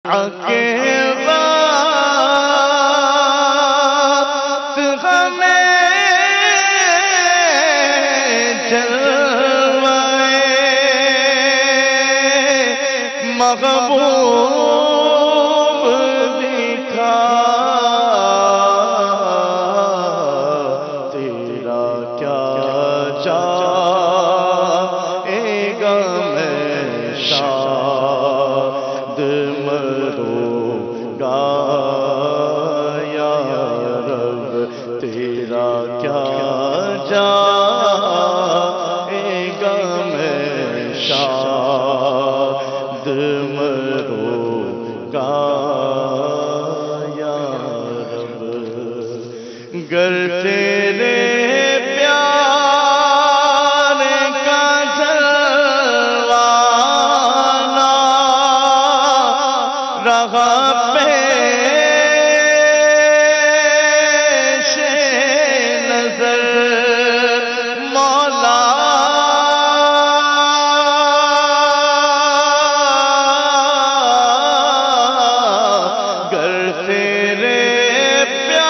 کے بعد ہمیں جلوائے محبوب دکھا تیرا کیا جائے گا میں شاد مروں گا یا رب تیرا کیا جائے گا میں شاد مروں گا یا رب گر تیرے پیار کا جلوانا رہا پیش نظر مولا گر تیرے پیار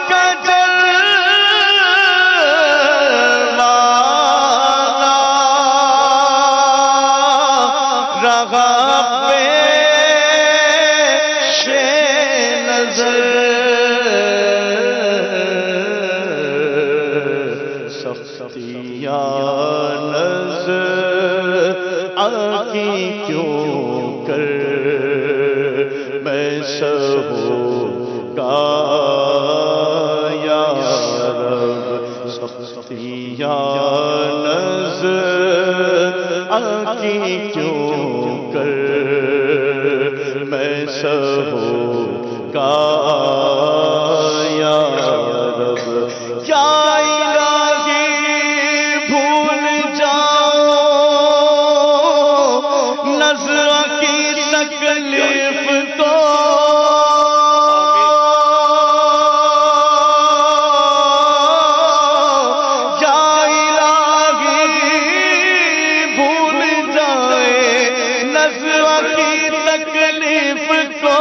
کا جلوانا رہا پیش نظر سختیاں نظر آنکھی کیوں کر میں سہوں گا یا رب سختیاں نظر آنکھی کیوں کر میں سہوں گا یا رب یا الہی بھول جاؤ نظر کی تکلیف کو یا الہی بھول جائے نظر کی تکلیف کو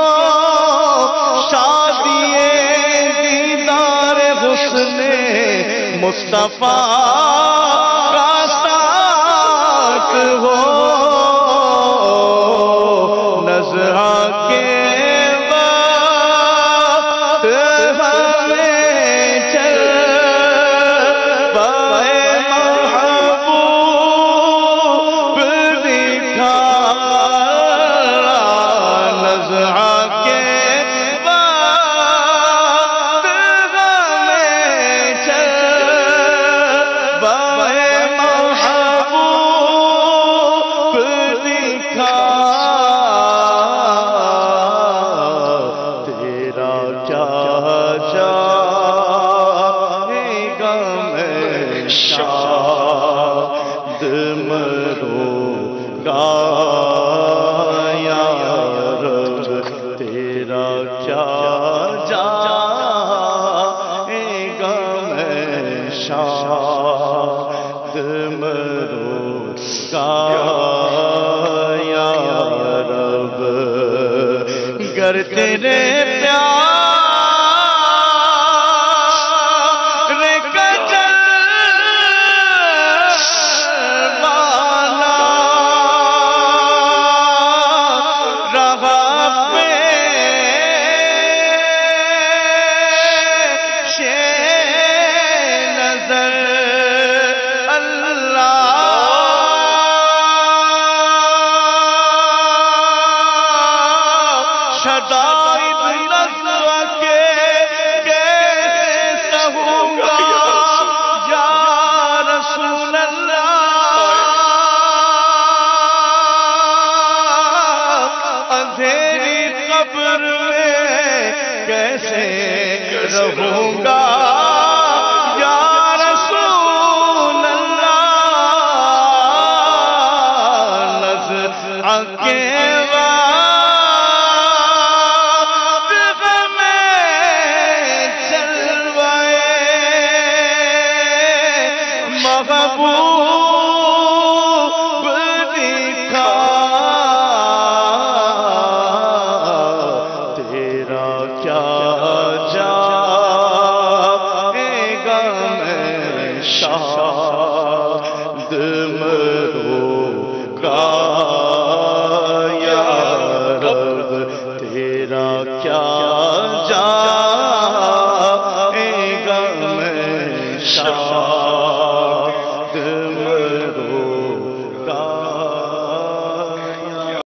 شادی دیدار حسن مصطفیٰ کا ساتھ ہو نظر کے بعد ہمیں جلوائے محبوب دکھا نظر کے بعد ہمیں جلوائے محبوب دکھا تیرا کیا جائے گا میں شاد مروں گا یا رب تیرا کیا جائے گا میں شاد مروں گا یا رب گر تیرے پیار کا جلوانا رہا پیش نظر شدائد نظر کے کیسے سہوں گا یا رسول اللہ اندھیری قبر میں کیسے رہوں گا یا رسول اللہ نظر کے محبوب دکھا یا رب تیرا کیا جائے گا میں شاہ